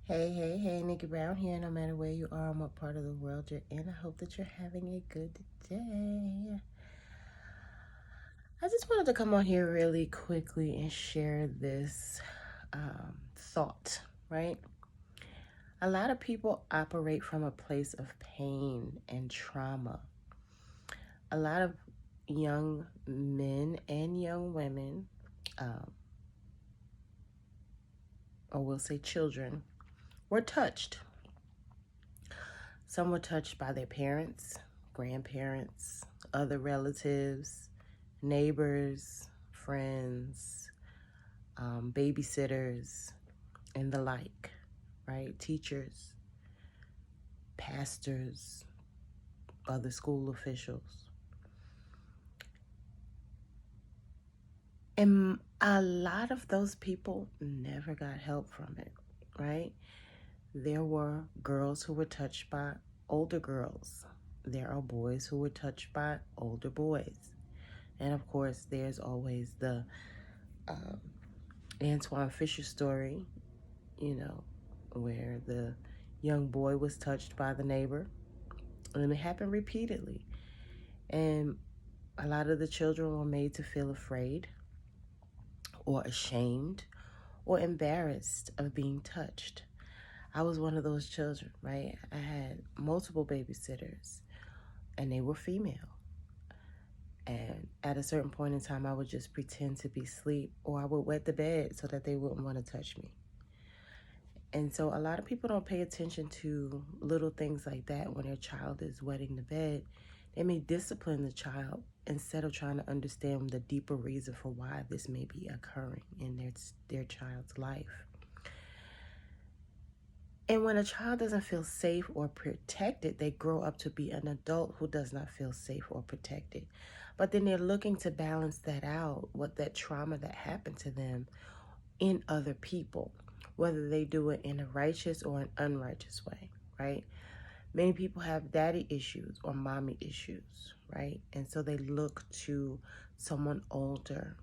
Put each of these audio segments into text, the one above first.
Hey, Nikki Brown here. No matter where you are and what part of the world you're in, I hope that you're having a good day. I just wanted to come on here really quickly and share this thought, right? A lot of people operate from a place of pain and trauma. A lot of young men and young women, or we'll say children, were touched. Some were touched by their parents, grandparents, other relatives, neighbors, friends, babysitters, and the like, right? Teachers, pastors, other school officials. And a lot of those people never got help from it, right? There were girls who were touched by older girls. There are boys who were touched by older boys. And of course, there's always the Antoine Fisher story, where the young boy was touched by the neighbor. And it happened repeatedly. And a lot of the children were made to feel afraid or ashamed or embarrassed of being touched. I was one of those children, right? I had multiple babysitters, and they were female. And at a certain point in time, I would just pretend to be asleep, or I would wet the bed so that they wouldn't want to touch me. And so a lot of people don't pay attention to little things like that when their child is wetting the bed. They may discipline the child instead of trying to understand the deeper reason for why this may be occurring in their child's life. And when a child doesn't feel safe or protected, they grow up to be an adult who does not feel safe or protected. But then they're looking to balance that out, what that trauma that happened to them in other people, whether they do it in a righteous or an unrighteous way, right? Many people have daddy issues or mommy issues, right? And so they look to someone older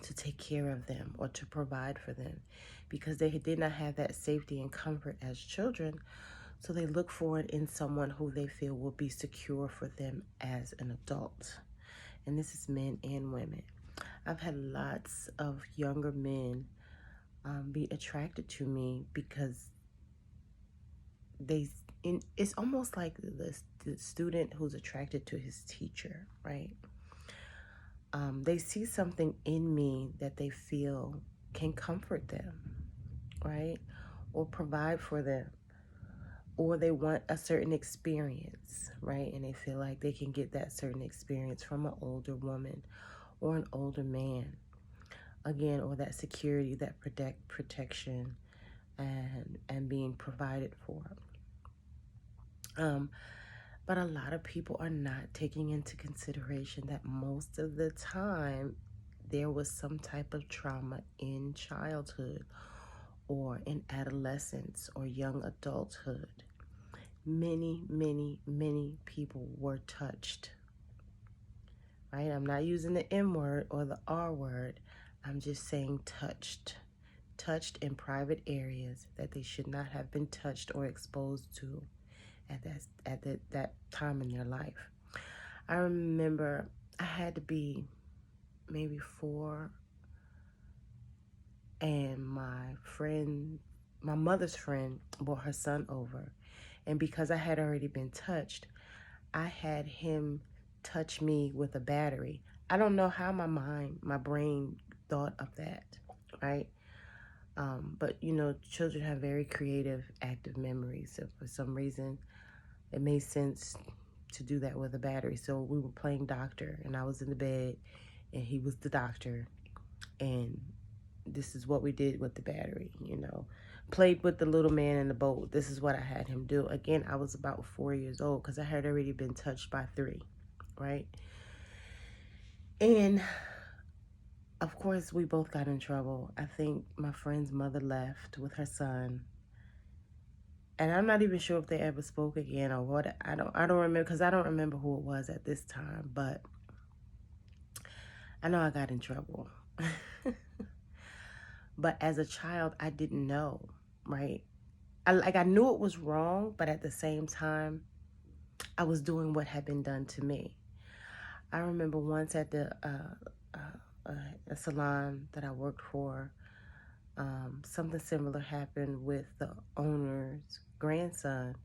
to take care of them or to provide for them because they did not have that safety and comfort as children. So they look for it in someone who they feel will be secure for them as an adult. And this is men and women. I've had lots of younger men be attracted to me because it's almost like the student who's attracted to his teacher, right? They see something in me that they feel can comfort them, right? Or provide for them. Or they want a certain experience, right? And they feel like they can get that certain experience from an older woman or an older man. Again, or that security, that protection, and being provided for. But a lot of people are not taking into consideration that most of the time there was some type of trauma in childhood or in adolescence or young adulthood. Many, many, many people were touched, right? I'm not using the M word or the R word. I'm just saying touched in private areas that they should not have been touched or exposed to at that time in their life. I remember I had to be maybe 4, and my mother's friend brought her son over. And because I had already been touched, I had him touch me with a battery. I don't know how my brain thought of that, right? But children have very creative, active memories. So for some reason, it made sense to do that with a battery. So we were playing doctor, and I was in the bed, and he was the doctor, and this is what we did with the battery, Played with the little man in the boat. This is what I had him do. Again, I was about 4 years old because I had already been touched by 3, right? And of course, we both got in trouble. I think my friend's mother left with her son. And I'm not even sure if they ever spoke again or what. I don't remember, because I don't remember who it was at this time, but I know I got in trouble. But as a child, I didn't know. right? I knew it was wrong, but at the same time, I was doing what had been done to me. I remember once at the a salon that I worked for, something similar happened with the owner's grandson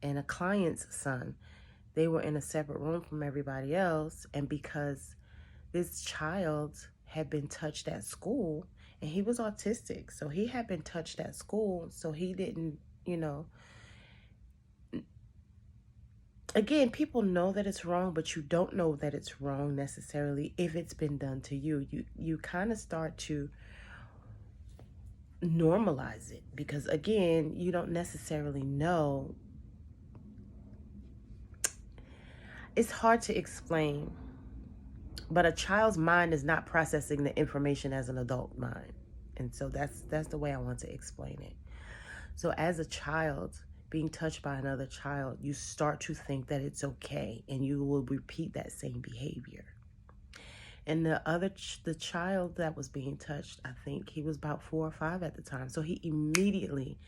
and a client's son. They were in a separate room from everybody else, and because this child had been touched at school, and he was autistic, so he had been touched at school, so he didn't, again, people know that it's wrong, but you don't know that it's wrong necessarily if it's been done to you. You kind of start to normalize it because, again, you don't necessarily know. It's hard to explain, but a child's mind is not processing the information as an adult mind. And so that's the way I want to explain it. So as a child being touched by another child, you start to think that it's okay, and you will repeat that same behavior. And the child that was being touched, I think he was about 4 or 5 at the time. So he immediately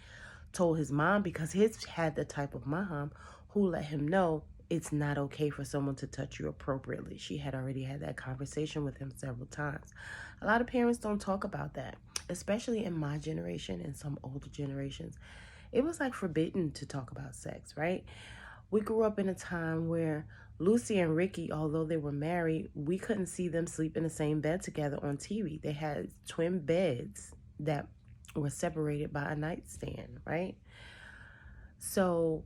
told his mom, because his had the type of mom who let him know it's not okay for someone to touch you appropriately. She had already had that conversation with him several times. A lot of parents don't talk about that, especially in my generation and some older generations. It was like forbidden to talk about sex, right? We grew up in a time where Lucy and Ricky, although they were married, we couldn't see them sleep in the same bed together on TV. They had twin beds that were separated by a nightstand, right? So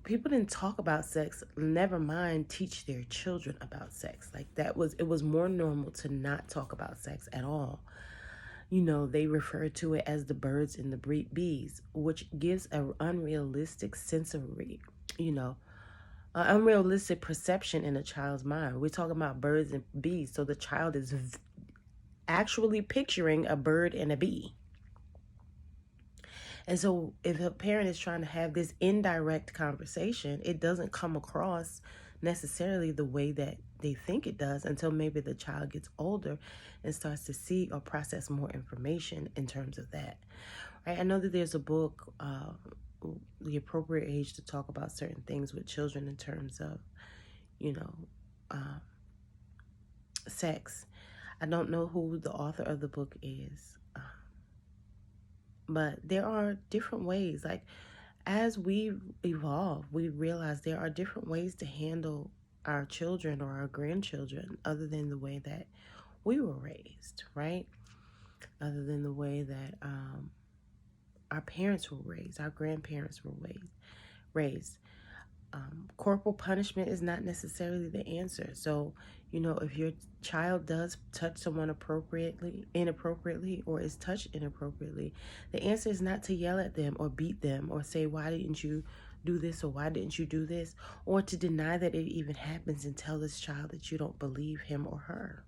people didn't talk about sex, never mind teach their children about sex. Like it was more normal to not talk about sex at all. They refer to it as the birds and the bees, which gives an unrealistic sensory, an unrealistic perception in a child's mind. We're talking about birds and bees, so the child is actually picturing a bird and a bee. And so if a parent is trying to have this indirect conversation, it doesn't come across necessarily the way that they think it does until maybe the child gets older and starts to see or process more information in terms of that. Right? I know that there's a book, The Appropriate Age to Talk About Certain Things with Children in terms of, sex. I don't know who the author of the book is, but there are different ways. Like, as we evolve, we realize there are different ways to handle our children or our grandchildren other than the way that we were raised, right? Other than the way that our parents were raised, our grandparents were raised. Corporal punishment is not necessarily the answer. So, if your child does touch someone inappropriately, or is touched inappropriately, the answer is not to yell at them or beat them or say, why didn't you do this or why didn't you do this, or to deny that it even happens and tell this child that you don't believe him or her.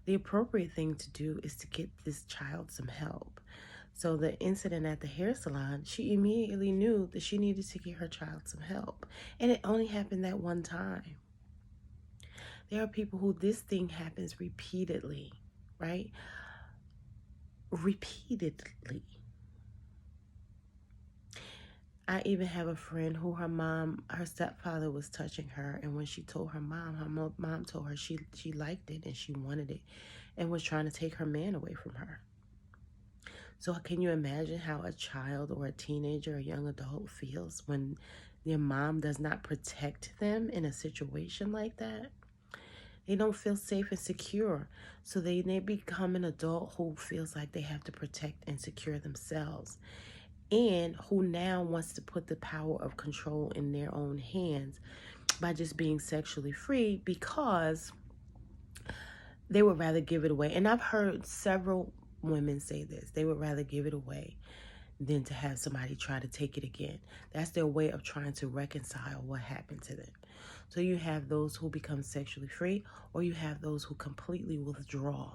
The appropriate thing to do is to get this child some help. So the incident at the hair salon, she immediately knew that she needed to get her child some help. And it only happened that one time. There are people who this thing happens repeatedly, right? Repeatedly. I even have a friend who her stepfather was touching her, and when she told her mom told her she liked it and she wanted it and was trying to take her man away from her. So can you imagine how a child or a teenager or a young adult feels when their mom does not protect them in a situation like that? They don't feel safe and secure. So they become an adult who feels like they have to protect and secure themselves, and who now wants to put the power of control in their own hands by just being sexually free because they would rather give it away. And I've heard several women say this. They would rather give it away than to have somebody try to take it again. That's their way of trying to reconcile what happened to them. So you have those who become sexually free, or you have those who completely withdraw,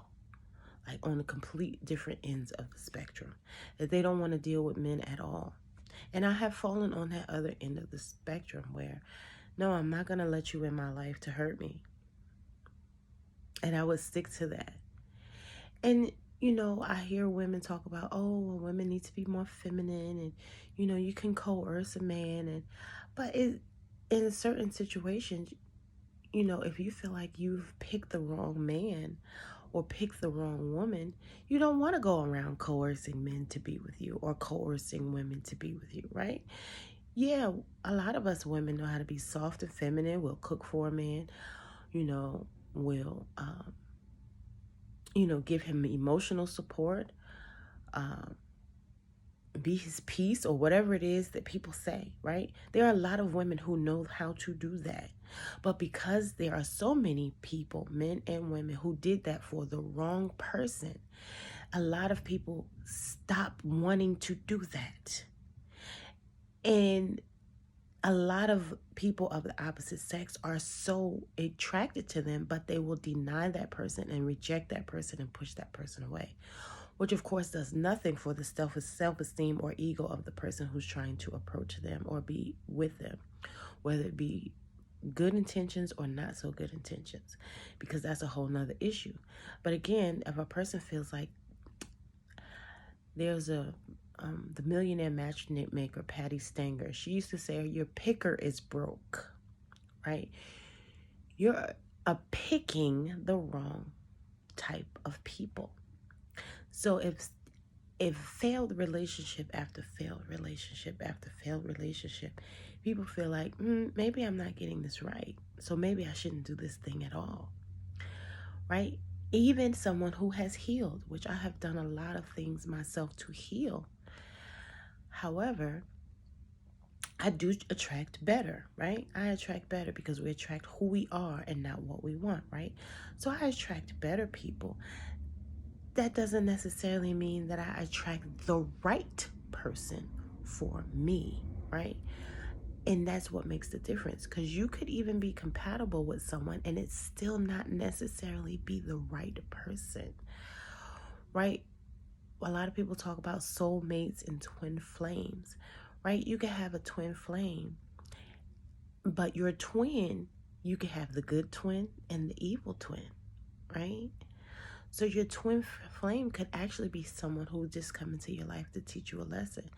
like on the complete different ends of the spectrum, that they don't want to deal with men at all. And I have fallen on that other end of the spectrum where, no, I'm not going to let you in my life to hurt me. And I would stick to that. And I hear women talk about, oh, well, women need to be more feminine, and you can coerce a man, but in certain situations, if you feel like you've picked the wrong man or picked the wrong woman, you don't want to go around coercing men to be with you or coercing women to be with you, right? Yeah, a lot of us women know how to be soft and feminine. We'll cook for a man, we'll, give him emotional support, um, be his peace, or whatever it is that people say, right? There are a lot of women who know how to do that. But because there are so many people, men and women, who did that for the wrong person, a lot of people stop wanting to do that. And a lot of people of the opposite sex are so attracted to them, but they will deny that person and reject that person and push that person away, which of course does nothing for the self-esteem or ego of the person who's trying to approach them or be with them, whether it be good intentions or not so good intentions, because that's a whole nother issue. But again, if a person feels like there's the millionaire matchmaker Patty Stanger, she used to say, your picker is broke, right? You're picking the wrong type of people. So if failed relationship after failed relationship after failed relationship, people feel like, maybe I'm not getting this right, so maybe I shouldn't do this thing at all, right? Even someone who has healed, which I have done a lot of things myself to heal. However, I do attract better, right? I attract better because we attract who we are and not what we want, right? So I attract better people. That doesn't necessarily mean that I attract the right person for me, right? And that's what makes the difference, because you could even be compatible with someone and it still not necessarily be the right person, right? A lot of people talk about soulmates and twin flames, right? You can have a twin flame, but your twin, you can have the good twin and the evil twin, right? So your twin flame could actually be someone who just come into your life to teach you a lesson.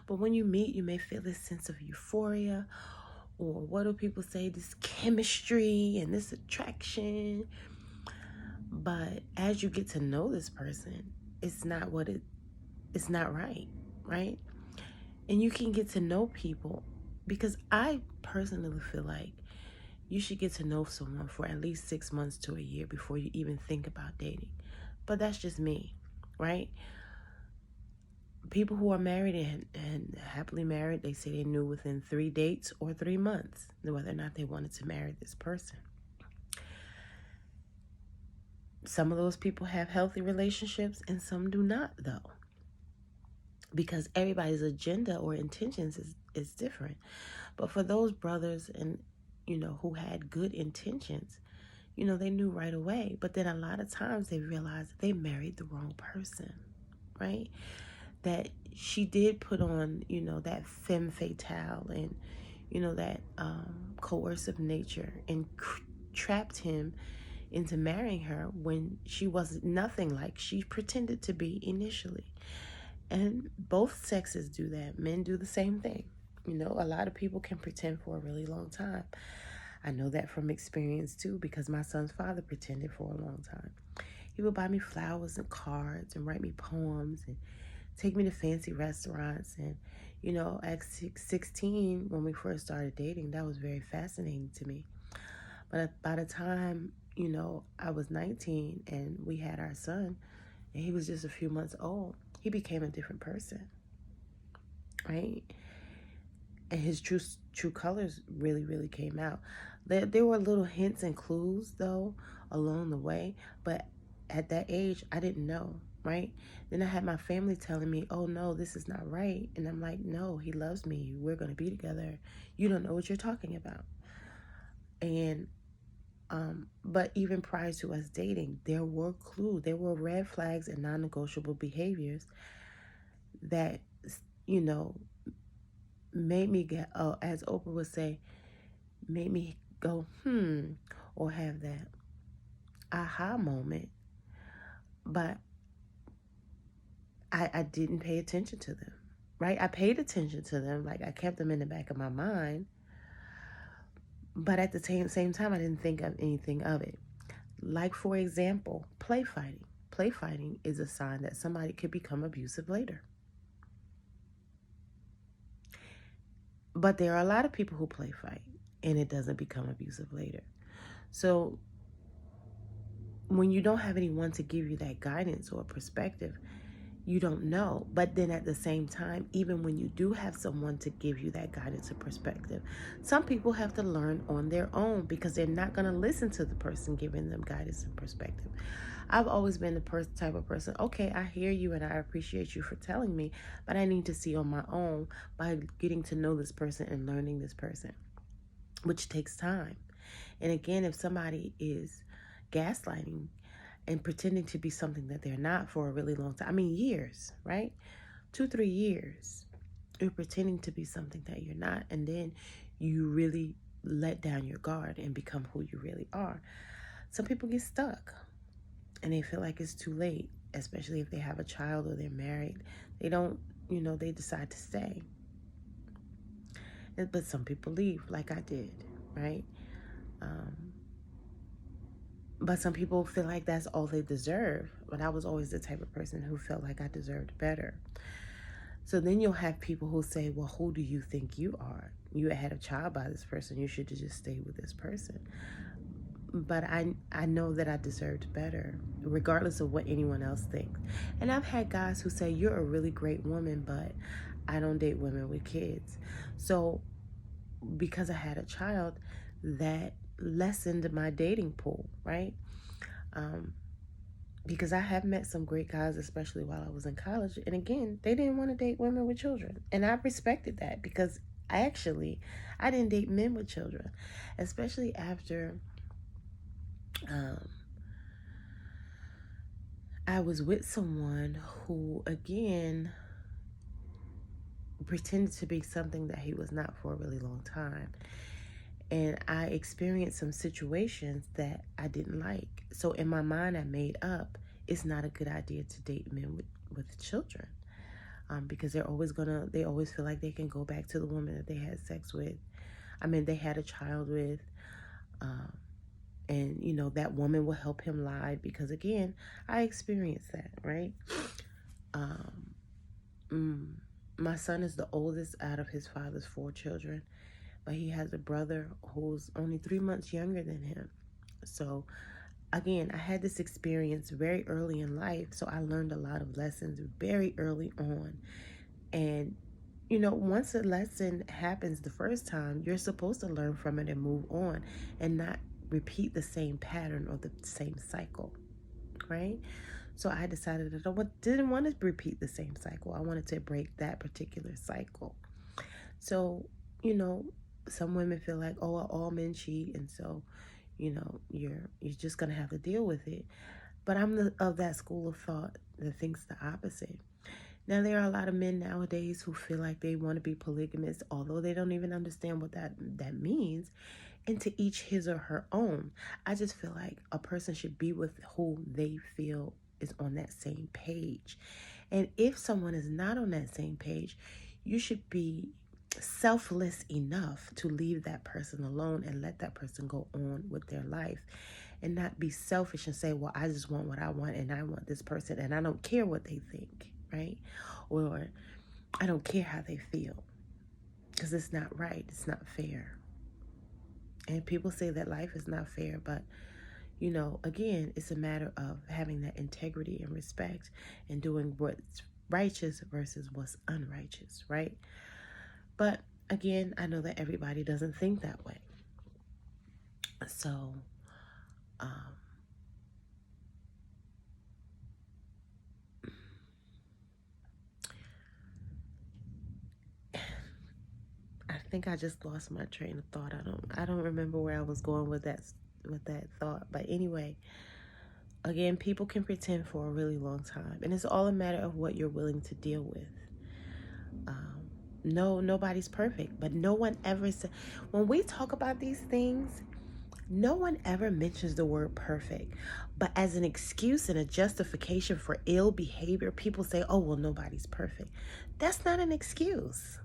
But when you meet, you may feel this sense of euphoria, or what do people say, this chemistry and this attraction. But as you get to know this person, it's not right, right? And you can get to know people, because I personally feel like you should get to know someone for at least 6 months to a year before you even think about dating. But that's just me, right? People who are married and happily married, they say they knew within 3 dates or 3 months whether or not they wanted to marry this person. Some of those people have healthy relationships and some do not, though, because everybody's agenda or intentions is different. But for those brothers and who had good intentions, they knew right away. But then a lot of times they realized they married the wrong person, right? That she did put on, that femme fatale and, that coercive nature, and trapped him into marrying her when she was nothing like she pretended to be initially. And both sexes do that. Men do the same thing. A lot of people can pretend for a really long time. I know that from experience too, because my son's father pretended for a long time. He would buy me flowers and cards and write me poems and take me to fancy restaurants. And, at 16, when we first started dating, that was very fascinating to me. But by the time, I was 19 and we had our son, and he was just a few months old, he became a different person, right? And his true colors really, really came out. There were little hints and clues, though, along the way. But at that age, I didn't know, right? Then I had my family telling me, oh, no, this is not right. And I'm like, no, he loves me. We're going to be together. You don't know what you're talking about. And but even prior to us dating, there were clues. There were red flags and non-negotiable behaviors that, made me get, as Oprah would say, made me go, or have that aha moment. But I didn't pay attention to them, right? I paid attention to them, like I kept them in the back of my mind, but at the same time, I didn't think of anything of it. Like, for example, play fighting. Play fighting is a sign that somebody could become abusive later. But there are a lot of people who play fight and it doesn't become abusive later. So when you don't have anyone to give you that guidance or perspective, you don't know. But then at the same time, even when you do have someone to give you that guidance and perspective, some people have to learn on their own because they're not going to listen to the person giving them guidance and perspective. I've always been the type of person, okay, I hear you and I appreciate you for telling me, but I need to see on my own by getting to know this person and learning this person, which takes time. And again, if somebody is gaslighting and pretending to be something that they're not for a really long time, I mean years, right? 2-3 years, you're pretending to be something that you're not, and then you really let down your guard and become who you really are. Some people get stuck and they feel like it's too late, especially if they have a child or they're married. They don't, they decide to stay. But some people leave, like I did, right? But some people feel like that's all they deserve. But I was always the type of person who felt like I deserved better. So then you'll have people who say, well, who do you think you are? You had a child by this person. You should have just stayed with this person. But I know that I deserved better, regardless of what anyone else thinks. And I've had guys who say, you're a really great woman, but I don't date women with kids. So because I had a child, that lessened my dating pool, right? Because I have met some great guys, especially while I was in college. And again, they didn't want to date women with children. And I respected that because I didn't date men with children, especially after I was with someone who, again, pretended to be something that he was not for a really long time. And I experienced some situations that I didn't like. So in my mind, I made up, it's not a good idea to date men with children. Because they always feel like they can go back to the woman that they had sex with. They had a child with. And, that woman will help him lie because, again, I experienced that, right? My son is the oldest out of his father's 4 children, but he has a brother who's only 3 months younger than him. So, again, I had this experience very early in life, so I learned a lot of lessons very early on. And, once a lesson happens the first time, you're supposed to learn from it and move on and not repeat the same pattern or the same cycle, right? So I decided that I didn't want to repeat the same cycle. I wanted to break that particular cycle. So, some women feel like, oh, all men cheat, and so, you're just gonna have to deal with it. But I'm of that school of thought that thinks the opposite. Now, there are a lot of men nowadays who feel like they want to be polygamous, although they don't even understand what that means. And to each his or her own. I just feel like a person should be with who they feel is on that same page. And if someone is not on that same page, you should be selfless enough to leave that person alone and let that person go on with their life, and not be selfish and say, well, I just want what I want and I want this person and I don't care what they think, right? Or I don't care how they feel, because it's not right. It's not fair. And people say that life is not fair, but again, it's a matter of having that integrity and respect and doing what's righteous versus what's unrighteous, right? But again, I know that everybody doesn't think that way. So, I think I just lost my train of thought. I don't remember where I was going with that thought. But anyway, again, people can pretend for a really long time, and it's all a matter of what you're willing to deal with. No, nobody's perfect, but no one ever said. When we talk about these things, No one ever mentions the word perfect, but as an excuse and a justification for ill behavior, people say, oh, well, nobody's perfect. That's not an excuse.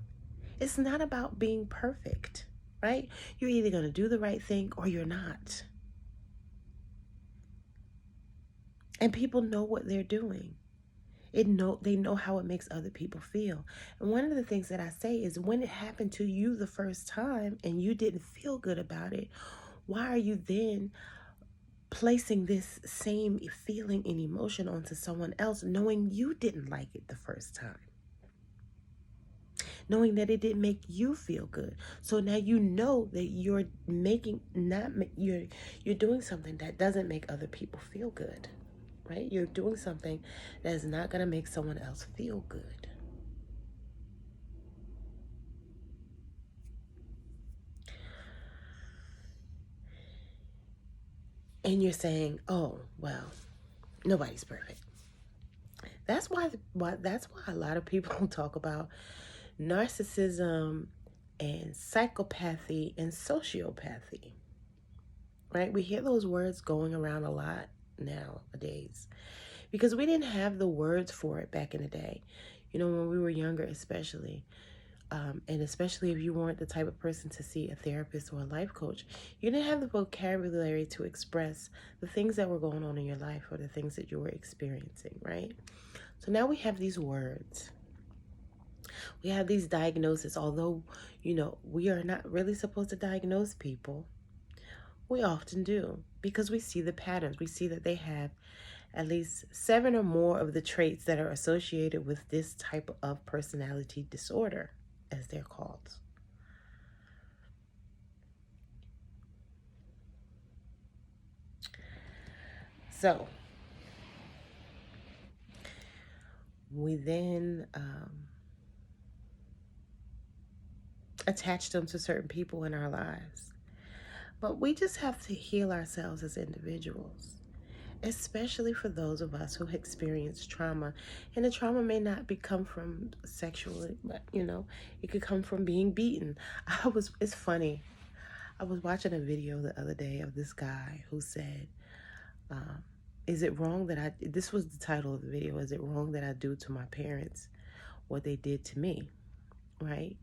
It's not about being perfect, right? You're either going to do the right thing or you're not. And people know what they're doing. They know how it makes other people feel. And one of the things that I say is when it happened to you the first time and you didn't feel good about it, why are you then placing this same feeling and emotion onto someone else, knowing you didn't like it the first time, knowing that it didn't make you feel good? So now you know that you're you're doing something that doesn't make other people feel good, right? You're doing something that is not going to make someone else feel good. And you're saying, oh, well, nobody's perfect. That's why a lot of people talk about narcissism and psychopathy and sociopathy, right? We hear those words going around a lot nowadays because we didn't have the words for it back in the day. You know, when we were younger, especially, and especially if you weren't the type of person to see a therapist or a life coach, you didn't have the vocabulary to express the things that were going on in your life or the things that you were experiencing, right? So now we have these words. We have these diagnoses, although, you know, we are not really supposed to diagnose people. We often do because we see the patterns. We see that they have at least 7 or more of the traits that are associated with this type of personality disorder, as they're called. So we then attach them to certain people in our lives. But we just have to heal ourselves as individuals, especially for those of us who experience trauma. And the trauma may not come from sexually, but, you know, it could come from being beaten. It's funny. I was watching a video the other day of this guy who said, is it wrong that this was the title of the video, is it wrong that I do to my parents what they did to me, right?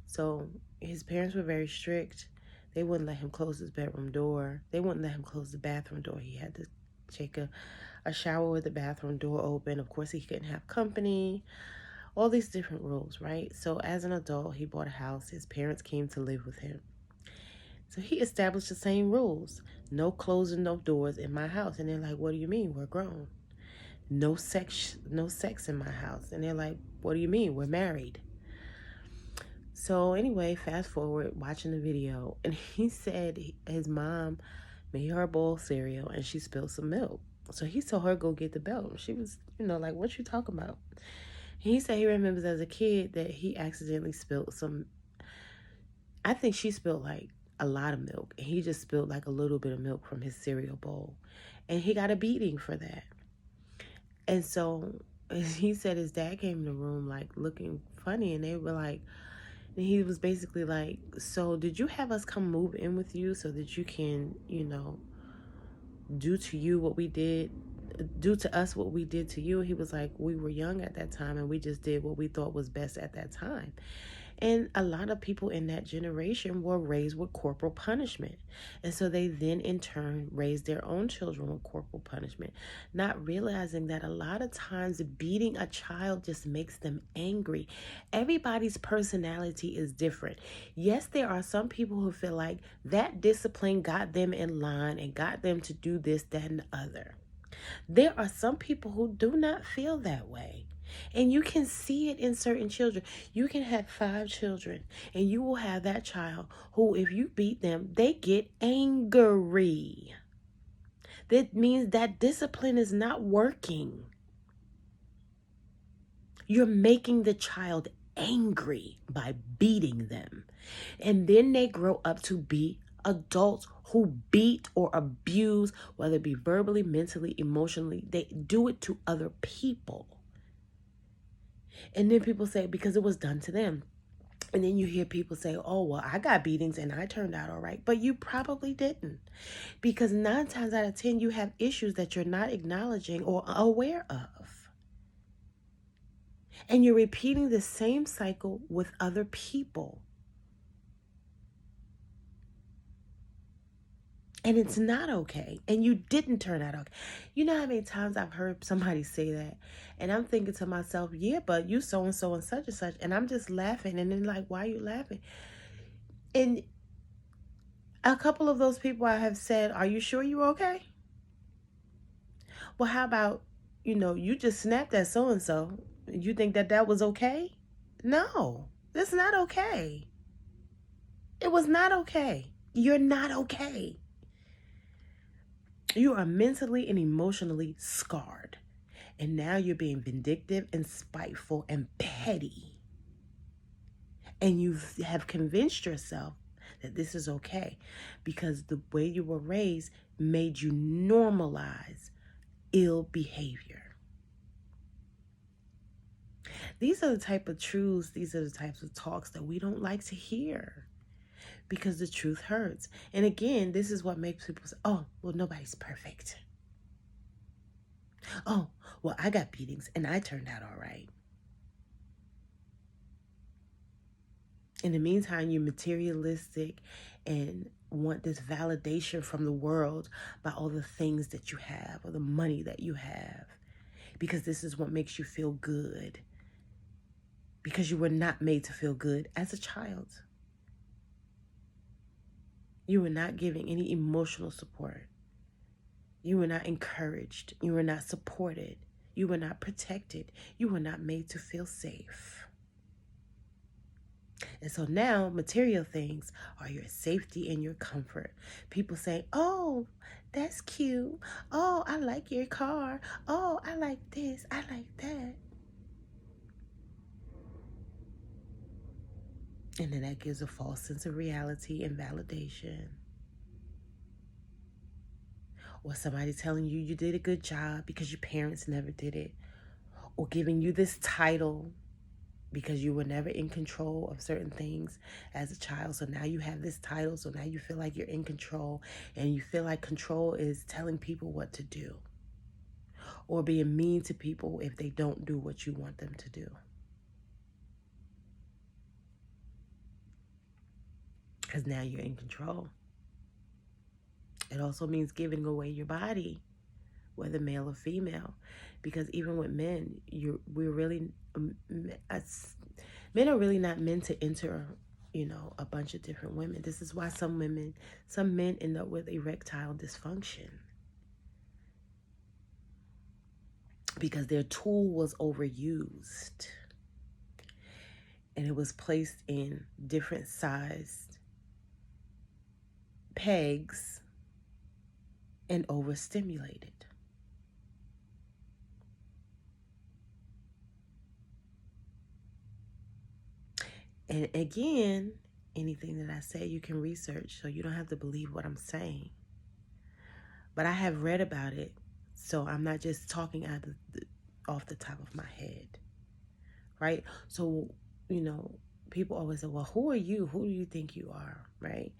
So his parents were very strict. They wouldn't let him close his bedroom door. They wouldn't let him close the bathroom door. He had to take a shower with the bathroom door open. Of course, he couldn't have company. All these different rules, right? So as an adult, he bought a house. His parents came to live with him. So he established the same rules. No closing no doors in my house. And they're like, what do you mean? We're grown. No sex in my house. And they're like, what do you mean? We're married. So anyway, fast forward, watching the video, and he said his mom made her a bowl of cereal and she spilled some milk. So he told her go get the belt. She was, you know, like, what you talking about? He said he remembers as a kid that he accidentally spilled some, I think she spilled like a lot of milk. And he just spilled like a little bit of milk from his cereal bowl. And he got a beating for that. And so he said his dad came in the room like looking funny, and they were like, and he was basically like, so did you have us come move in with you so that you can, you know, do to us what we did to you? He was like, we were young at that time and we just did what we thought was best at that time. And a lot of people in that generation were raised with corporal punishment. And so they then in turn raised their own children with corporal punishment, not realizing that a lot of times beating a child just makes them angry. Everybody's personality is different. Yes, there are some people who feel like that discipline got them in line and got them to do this, that, and the other. There are some people who do not feel that way. And you can see it in certain children. You can have 5 children and you will have that child who, if you beat them, they get angry. That means that discipline is not working. You're making the child angry by beating them. And then they grow up to be adults who beat or abuse, whether it be verbally, mentally, emotionally. They do it to other people. And then people say, because it was done to them. And then you hear people say, oh, well, I got beatings and I turned out all right. But you probably didn't. Because 9 times out of 10, you have issues that you're not acknowledging or aware of. And you're repeating the same cycle with other people. And it's not okay. And you didn't turn out okay. You know how many times I've heard somebody say that? And I'm thinking to myself, yeah, but you so-and-so and such and such. And I'm just laughing. And then like, why are you laughing? And a couple of those people I have said, are you sure you're okay? Well, how about, you just snapped at so-and-so. You think that that was okay? No, that's not okay. It was not okay. You're not okay. You are mentally and emotionally scarred. And now you're being vindictive and spiteful and petty. And you have convinced yourself that this is okay because the way you were raised made you normalize ill behavior. These are the type of truths, these are the types of talks that we don't like to hear because the truth hurts. And again, this is what makes people say, oh, well, nobody's perfect. Oh, well, I got beatings and I turned out all right. In the meantime, you're materialistic and want this validation from the world by all the things that you have or the money that you have because this is what makes you feel good. Because you were not made to feel good as a child. You were not giving any emotional support. You were not encouraged. You were not supported. You were not protected. You were not made to feel safe. And so now material things are your safety and your comfort. People say, oh, that's cute. Oh, I like your car. Oh, I like this. I like that. And then that gives a false sense of reality and validation. Or somebody telling you you did a good job because your parents never did it. Or giving you this title because you were never in control of certain things as a child. So now you have this title. So now you feel like you're in control. And you feel like control is telling people what to do. Or being mean to people if they don't do what you want them to do. Because now you're in control. It also means giving away your body, whether male or female, because even with men, men are really not meant to enter, a bunch of different women. This is why some men end up with erectile dysfunction because their tool was overused and it was placed in different sized pegs and overstimulated. And again, anything that I say you can research, so you don't have to believe what I'm saying. But I have read about it, so I'm not just talking off the top of my head, right? So, people always say, well, who are you? Who do you think you are, right?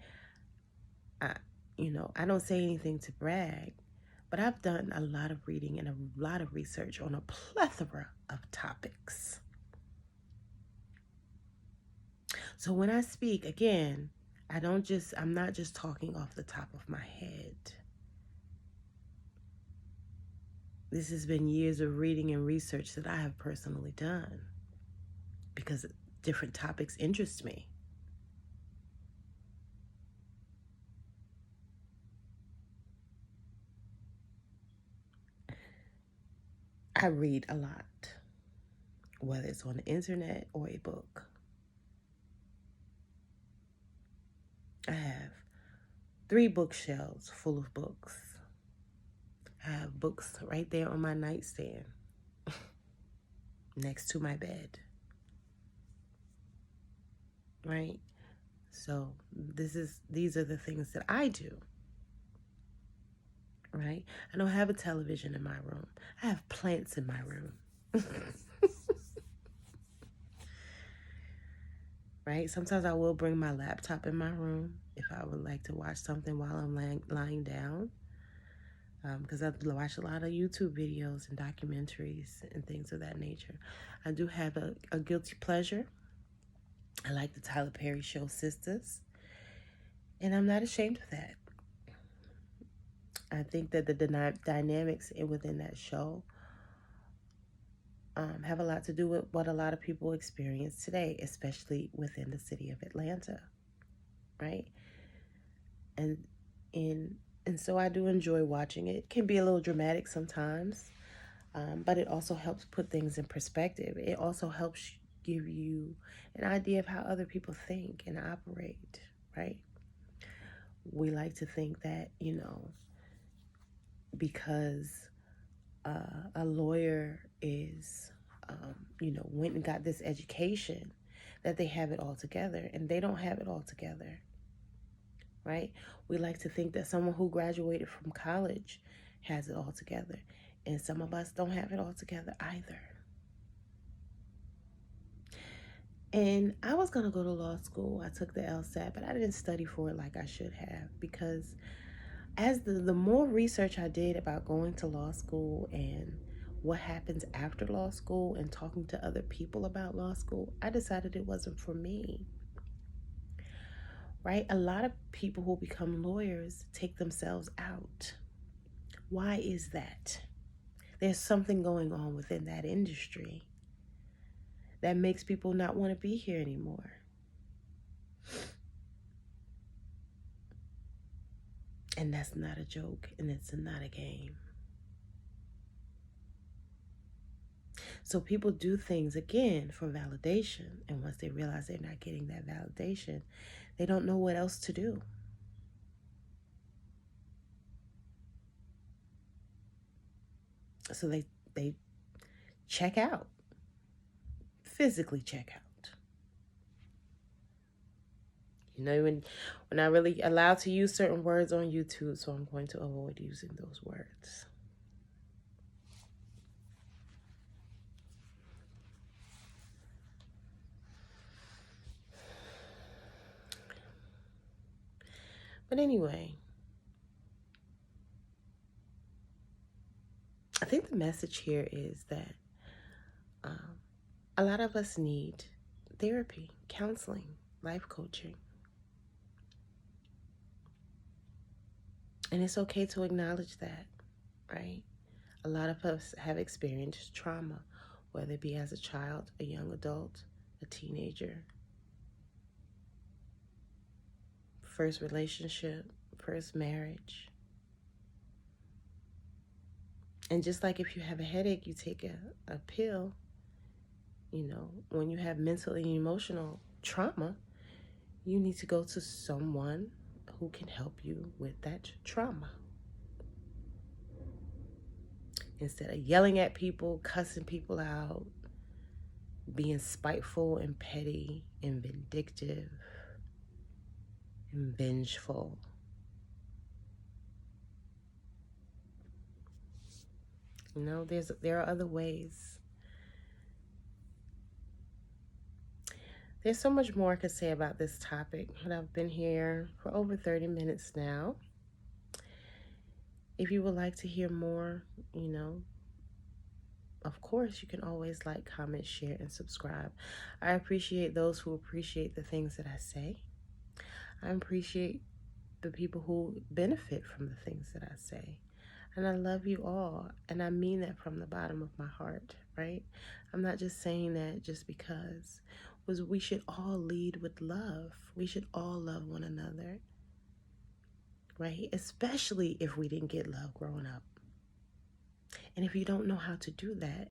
I don't say anything to brag, but I've done a lot of reading and a lot of research on a plethora of topics. So when I speak, again, I'm not just talking off the top of my head. This has been years of reading and research that I have personally done because different topics interest me. I read a lot, whether it's on the internet or a book. I have 3 bookshelves full of books. I have books right there on my nightstand next to my bed. Right? So these are the things that I do. Right? I don't have a television in my room. I have plants in my room. right? Sometimes I will bring my laptop in my room if I would like to watch something while I'm lying down. Because I watch a lot of YouTube videos and documentaries and things of that nature. I do have a guilty pleasure. I like the Tyler Perry show Sisters, and I'm not ashamed of that. I think that the dynamics within that show have a lot to do with what a lot of people experience today, especially within the city of Atlanta, right? And in and so I do enjoy watching it. It can be a little dramatic sometimes, but it also helps put things in perspective. It also helps give you an idea of how other people think and operate, right? We like to think that, because a lawyer is, went and got this education, that they have it all together, and they don't have it all together, right? We like to think that someone who graduated from college has it all together, and some of us don't have it all together either. And I was going to go to law school. I took the LSAT, but I didn't study for it like I should have, because as the more research I did about going to law school and what happens after law school and talking to other people about law school, I decided it wasn't for me. Right? A lot of people who become lawyers take themselves out. Why is that? There's something going on within that industry that makes people not want to be here anymore. And that's not a joke, and it's not a game. So people do things again for validation, and once they realize they're not getting that validation, they don't know what else to do. So they check out, physically check out. When we're not really allowed to use certain words on YouTube, so I'm going to avoid using those words. But anyway, I think the message here is that a lot of us need therapy, counseling, life coaching. And it's okay to acknowledge that, right? A lot of us have experienced trauma, whether it be as a child, a young adult, a teenager, first relationship, first marriage. And just like if you have a headache, you take a pill, when you have mental and emotional trauma, you need to go to someone who can help you with that trauma. Instead of yelling at people, cussing people out, being spiteful and petty and vindictive and vengeful. There are other ways. There's so much more I could say about this topic, but I've been here for over 30 minutes now. If you would like to hear more, of course, you can always like, comment, share, and subscribe. I appreciate those who appreciate the things that I say. I appreciate the people who benefit from the things that I say. And I love you all. And I mean that from the bottom of my heart, right? I'm not just saying that just because. We should all lead with love. We should all love one another, right? Especially if we didn't get love growing up. And if you don't know how to do that,